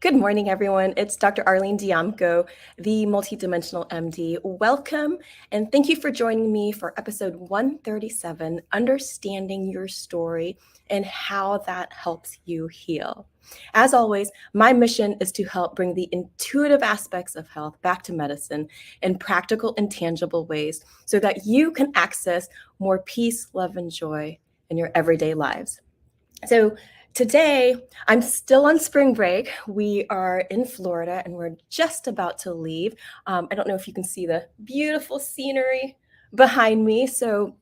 Good morning, everyone. It's Dr. Arlene Diamco, the Multidimensional MD. Welcome, and thank you for joining me for episode 137, Understanding Your Story and How That Helps You Heal. As always, my mission is to help bring the intuitive aspects of health back to medicine in practical and tangible ways so that you can access more peace, love, and joy in your everyday lives. So today, I'm still on spring break. We are in Florida and we're just about to leave. I don't know if you can see the beautiful scenery behind me. So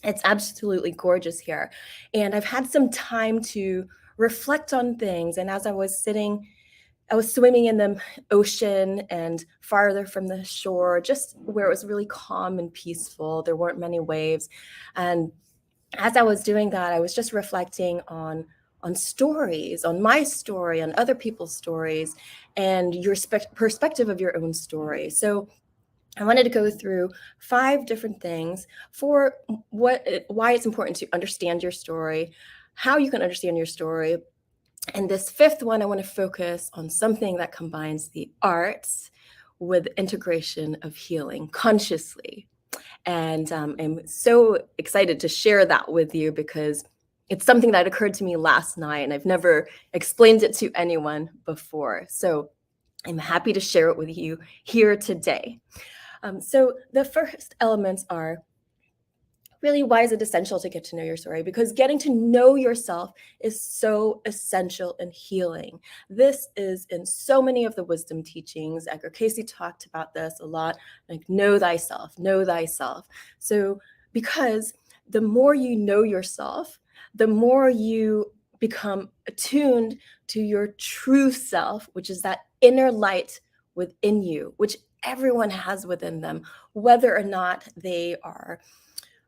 it's absolutely gorgeous here. And I've had some time to reflect on things. And as I was swimming in the ocean and farther from the shore, just where it was really calm and peaceful. There weren't many waves. And as I was doing that, I was just reflecting on stories, on my story, on other people's stories, and your perspective of your own story. So I wanted to go through 5 different things for why it's important to understand your story, how you can understand your story. And this 5th one, I want to focus on something that combines the arts with integration of healing consciously. And I'm so excited to share that with you because it's something that occurred to me last night and I've never explained it to anyone before. So I'm happy to share it with you here today. So the first elements are really, why is it essential to get to know your story? Because getting to know yourself is so essential in healing. This is in so many of the wisdom teachings. Edgar Cayce talked about this a lot, like know thyself, know thyself. So because the more you know yourself, the more you become attuned to your true self, which is that inner light within you, which everyone has within them, whether or not they are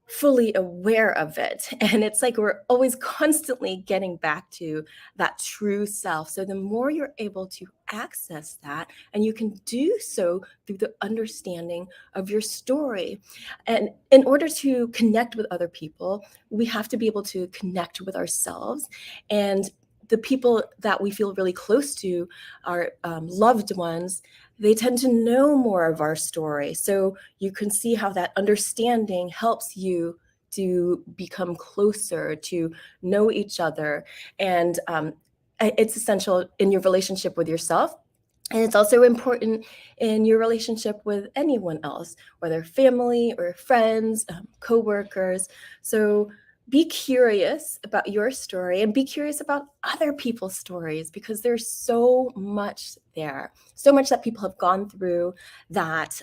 fully aware of it. And it's like we're always constantly getting back to that true self. So the more you're able to access that, and you can do so through the understanding of your story. And in order to connect with other people, we have to be able to connect with ourselves. And the people that we feel really close to, our loved ones, they tend to know more of our story. So you can see how that understanding helps you to become closer, to know each other. And it's essential in your relationship with yourself. And it's also important in your relationship with anyone else, whether family or friends, coworkers. So be curious about your story and be curious about other people's stories because there's so much there, so much that people have gone through that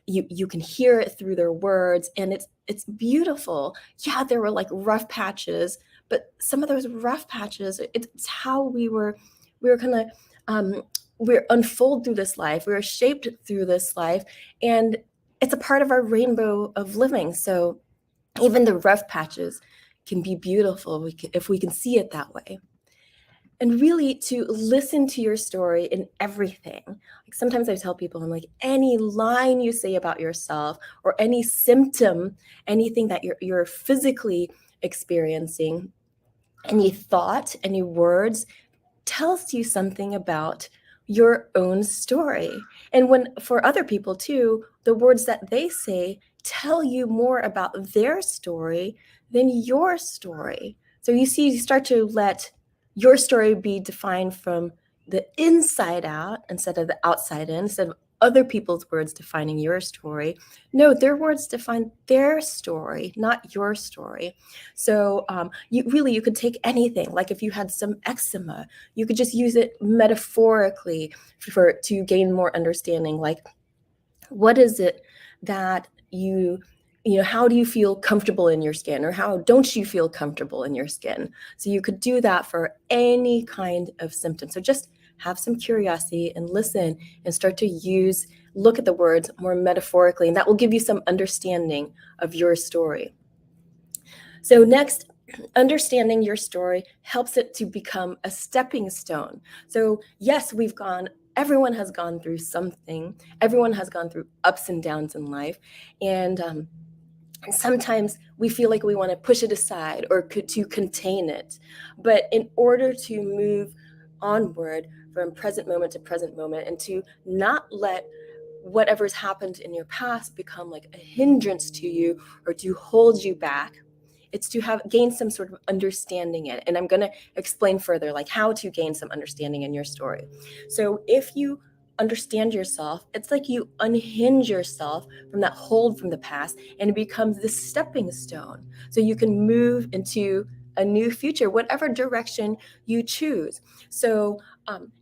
you can hear it through their words, and it's beautiful. Yeah, there were like rough patches, but some of those rough patches, it's how we were kind of we're unfold through this life. We're shaped through this life, and it's a part of our rainbow of living. So even the rough patches can be beautiful if we can see it that way. And really to listen to your story in everything. Like sometimes I tell people, I'm like, any line you say about yourself or any symptom, anything that you're physically experiencing, any thought, any words, tells you something about your own story. And when for other people too, the words that they say tell you more about their story than your story. So you see, you start to let your story be defined from the inside out instead of the outside in, instead of other people's words defining your story. No, their words define their story, not your story. So you could take anything. Like if you had some eczema, you could just use it metaphorically to gain more understanding. Like, what is it that how do you feel comfortable in your skin, or how don't you feel comfortable in your skin? So you could do that for any kind of symptom. So just have some curiosity and listen and start to look at the words more metaphorically, and that will give you some understanding of your story. So next, understanding your story helps it to become a stepping stone. So yes, everyone has gone through something. Everyone has gone through ups and downs in life. And sometimes we feel like we want to push it aside or to contain it. But in order to move onward from present moment to present moment, and to not let whatever's happened in your past become like a hindrance to you or to hold you back. It's to have gain some sort of understanding in it. And I'm going to explain further like how to gain some understanding in your story. So if you understand yourself, it's like you unhinge yourself from that hold from the past, and it becomes this stepping stone. So you can move into a new future, whatever direction you choose. So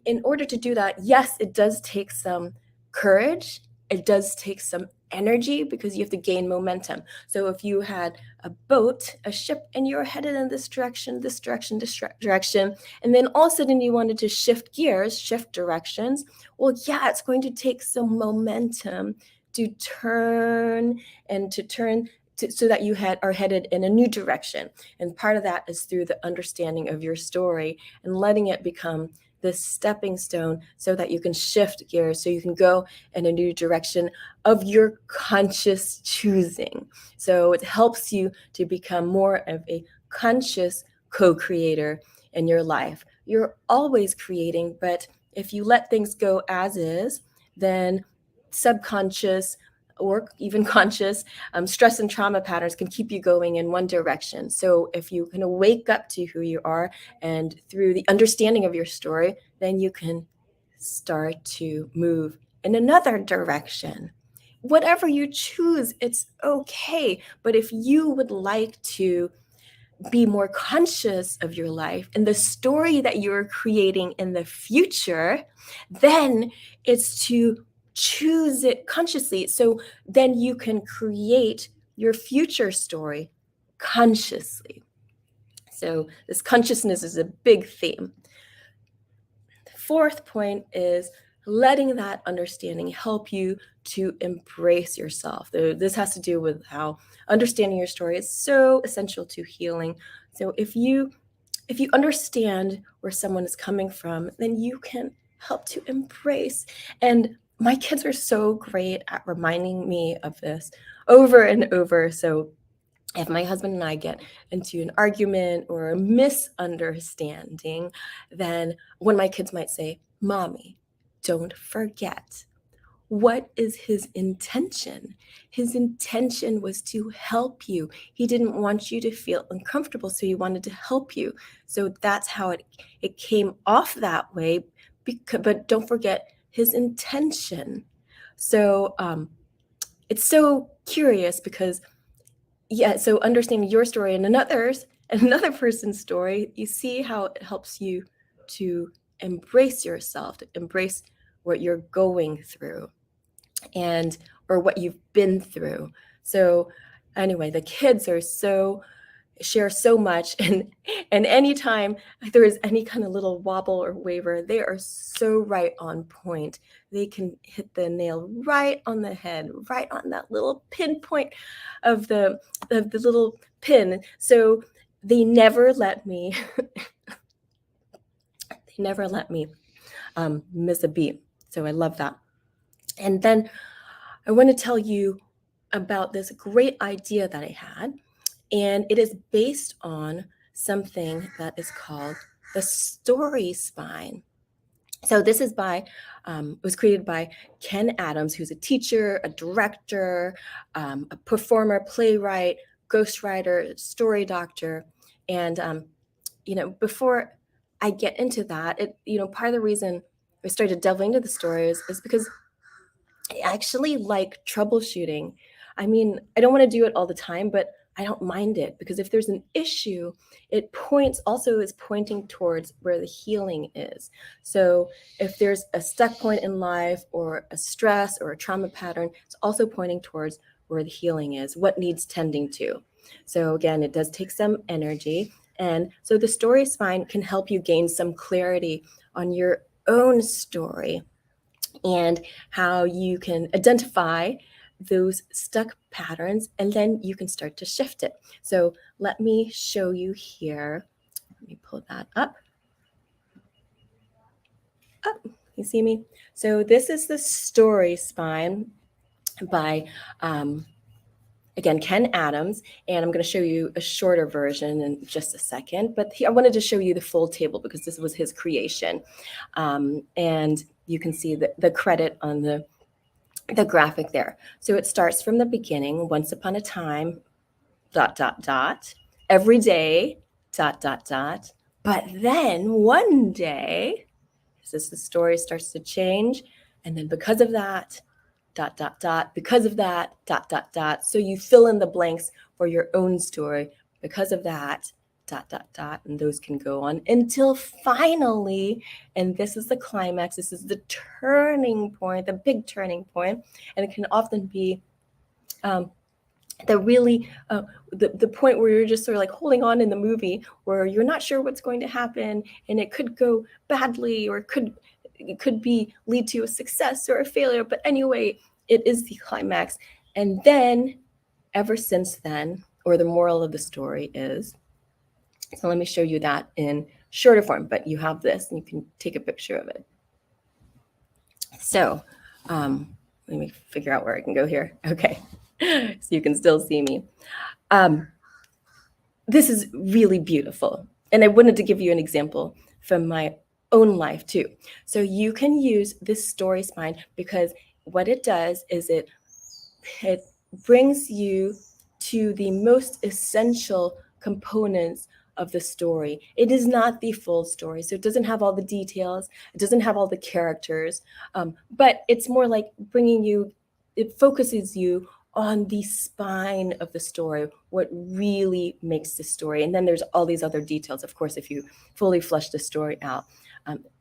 in order to do that, yes, it does take some courage. It does take some energy because you have to gain momentum. So if you had a boat, a ship, and you're headed in this direction, this direction, this direction, and then all of a sudden you wanted to shift gears, shift directions, well, yeah, it's going to take some momentum to turn so that you are headed in a new direction. And part of that is through the understanding of your story and letting it become this stepping stone so that you can shift gears, so you can go in a new direction of your conscious choosing. So it helps you to become more of a conscious co-creator in your life. You're always creating, but if you let things go as is, then subconscious or even conscious stress and trauma patterns can keep you going in one direction. So if you kind of wake up to who you are, and through the understanding of your story, then you can start to move in another direction. Whatever you choose, it's okay. But if you would like to be more conscious of your life and the story that you're creating in the future, then it's to choose it consciously. So then you can create your future story consciously. So this consciousness is a big theme. The fourth point is letting that understanding help you to embrace yourself. This has to do with how understanding your story is so essential to healing. So if you understand where someone is coming from, then you can help to embrace. And my kids are so great at reminding me of this over and over. So if my husband and I get into an argument or a misunderstanding, then one of my kids might say, "Mommy, don't forget, what is his intention? His intention was to help you. He didn't want you to feel uncomfortable, so he wanted to help you. So that's how it came off that way. But don't forget his intention." So it's so curious because, yeah, so understanding your story and another person's story, you see how it helps you to embrace yourself, to embrace what you're going through and or what you've been through. So anyway, the kids share so much, and anytime there is any kind of little wobble or waver, they are so right on point. They can hit the nail right on the head, right on that little pinpoint of the little pin. So they never let me miss a beat. So I love that. And then I want to tell you about this great idea that I had, and it is based on something that is called the story spine. So this is it was created by Ken Adams, who's a teacher, a director, a performer, playwright, ghostwriter, story doctor. And, before I get into that, part of the reason I started delving into the stories is because I actually like troubleshooting. I mean, I don't want to do it all the time, but I don't mind it because if there's an issue, it is pointing towards where the healing is. So if there's a stuck point in life or a stress or a trauma pattern, it's also pointing towards where the healing is, what needs tending to. So again, it does take some energy. And so the story spine can help you gain some clarity on your own story and how you can identify those stuck patterns, and then you can start to shift it. So let me show you here. Let me pull that up. Oh, you see me? So this is the story spine by again, Ken Adams, and I'm going to show you a shorter version in just a second. But I wanted to show you the full table because this was his creation. And you can see the credit on the graphic there. So it starts from the beginning, once upon a time, ... every day, ... But then one day, as the story starts to change, and then because of that, ... because of that, ... So you fill in the blanks for your own story. Because of that, ... and those can go on until finally, and this is the climax, this is the turning point, the big turning point, and it can often be the point where you're just sort of like holding on in the movie where you're not sure what's going to happen, and it could go badly, or it could be lead to a success or a failure. But anyway, it is the climax. And then ever since then, or the moral of the story is, so let me show you that in shorter form, but you have this and you can take a picture of it. So let me figure out where I can go here. Okay. So you can still see me. This is really beautiful. And I wanted to give you an example from my own life too. So you can use this story spine because what it does is it brings you to the most essential components of the story. It is not the full story, so it doesn't have all the details, it doesn't have all the characters, but it's more like it focuses you on the spine of the story, what really makes the story. And then there's all these other details, of course, if you fully flesh the story out.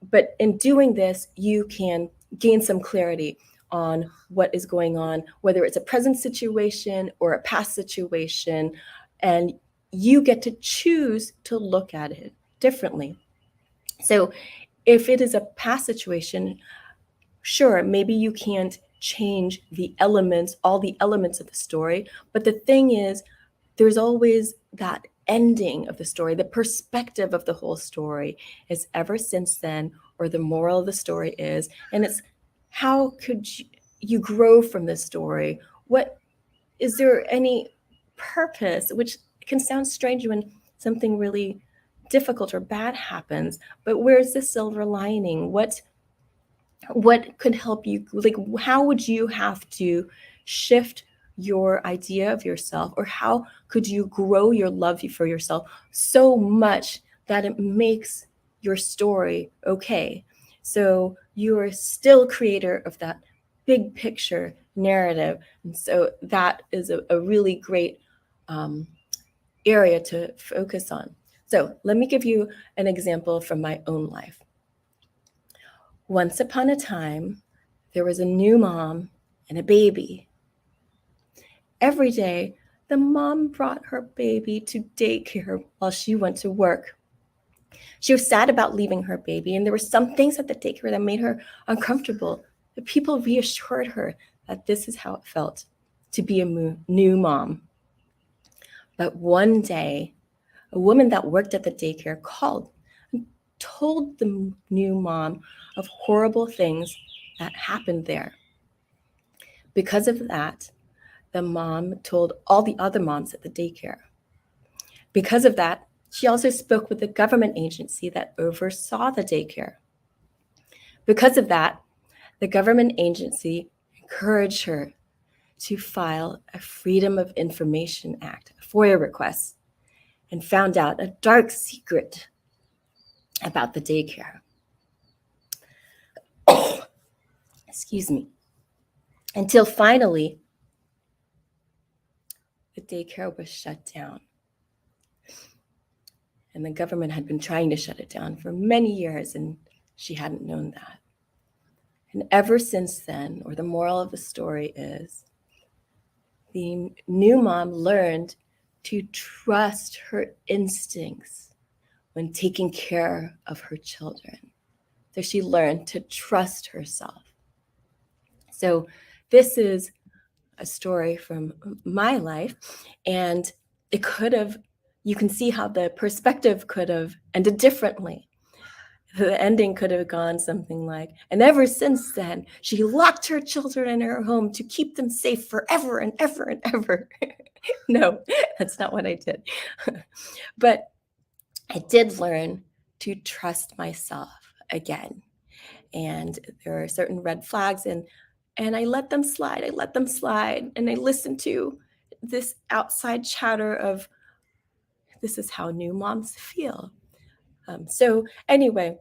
But in doing this, you can gain some clarity on what is going on, whether it's a present situation or a past situation, and you get to choose to look at it differently. So if it is a past situation, sure, maybe you can't change all the elements of the story, but the thing is, there's always that ending of the story, the perspective of the whole story is ever since then, or the moral of the story is, and it's how could you grow from this story? What is there any purpose, which can sound strange when something really difficult or bad happens, but where's the silver lining? What could help you? Like, how would you have to shift your idea of yourself, or how could you grow your love for yourself so much that it makes your story okay? So you are still creator of that big picture narrative. And so that is a really great area to focus on. So let me give you an example from my own life. Once upon a time, there was a new mom and a baby. Every day, the mom brought her baby to daycare while she went to work. She was sad about leaving her baby, and there were some things at the daycare that made her uncomfortable. The people reassured her that this is how it felt to be a new mom. But one day, a woman that worked at the daycare called and told the new mom of horrible things that happened there. Because of that, the mom told all the other moms at the daycare. Because of that, she also spoke with the government agency that oversaw the daycare. Because of that, the government agency encouraged her to file a Freedom of Information Act, a FOIA request, and found out a dark secret about the daycare. Excuse me. Until finally, the daycare was shut down. And the government had been trying to shut it down for many years, and she hadn't known that. And ever since then, or the moral of the story is, the new mom learned to trust her instincts when taking care of her children. So she learned to trust herself. So this is a story from my life, and you can see how the perspective could have ended differently. The ending could have gone something like, and ever since then, she locked her children in her home to keep them safe forever and ever and ever. No, that's not what I did. But I did learn to trust myself again. And there are certain red flags, and I let them slide. I let them slide, and I listened to this outside chatter of this is how new moms feel. So anyway,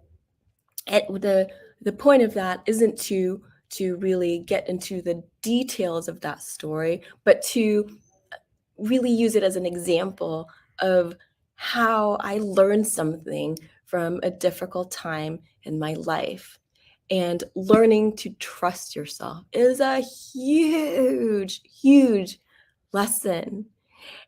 the point of that isn't to really get into the details of that story, but to really use it as an example of how I learned something from a difficult time in my life. And learning to trust yourself is a huge, huge lesson.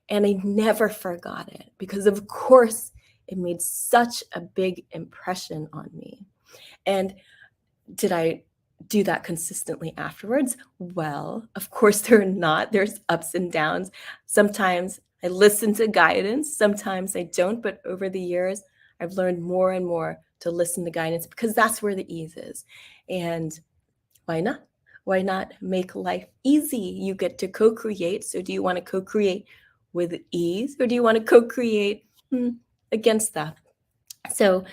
And I never forgot it because, of course, it made such a big impression on me. And did I do that consistently afterwards? Well, of course, there are not. There's ups and downs. Sometimes I listen to guidance, sometimes I don't. But over the years, I've learned more and more to listen to guidance because that's where the ease is. And why not? Why not make life easy? You get to co create. So, do you want to co create with ease or do you want to co create against that? So,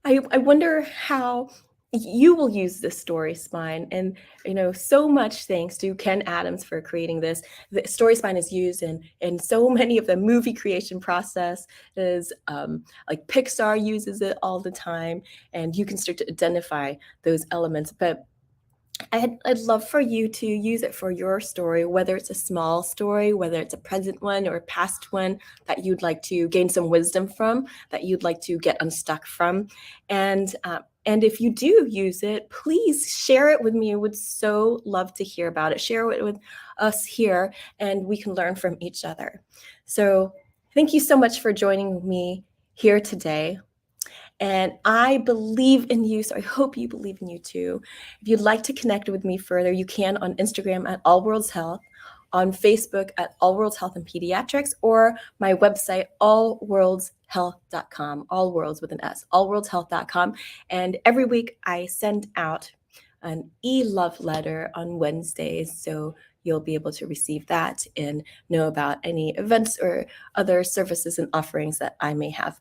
I wonder how you will use this story spine. And, so much thanks to Ken Adams for creating this. The story spine is used in so many of the movie creation process. Is like Pixar uses it all the time, and you can start to identify those elements. But I'd love for you to use it for your story, whether it's a small story, whether it's a present one or a past one that you'd like to gain some wisdom from, that you'd like to get unstuck from. And if you do use it, please share it with me. I would so love to hear about it. Share it with us here, and we can learn from each other. So thank you so much for joining me here today. And I believe in you, so I hope you believe in you too. If you'd like to connect with me further, you can on Instagram at All Worlds Health, on Facebook at All Worlds Health and Pediatrics, or my website, allworldshealth.com, all worlds with an S, allworldshealth.com. And every week I send out an e-love letter on Wednesdays, so you'll be able to receive that and know about any events or other services and offerings that I may have.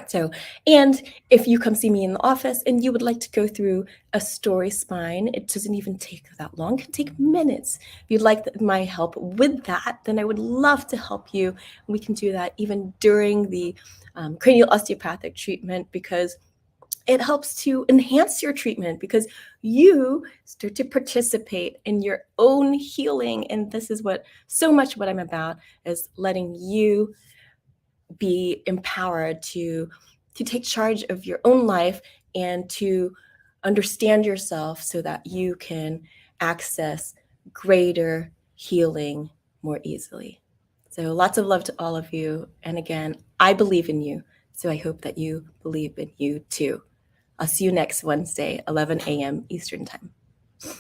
So, and if you come see me in the office and you would like to go through a story spine, it doesn't even take that long. It can take minutes. If you'd like my help with that, then I would love to help you. We can do that even during the cranial osteopathic treatment, because it helps to enhance your treatment because you start to participate in your own healing. And this is what I'm about, is letting you be empowered to take charge of your own life and to understand yourself so that you can access greater healing more easily. So lots of love to all of you. And again, I believe in you. So I hope that you believe in you too. I'll see you next Wednesday, 11 a.m. Eastern Time.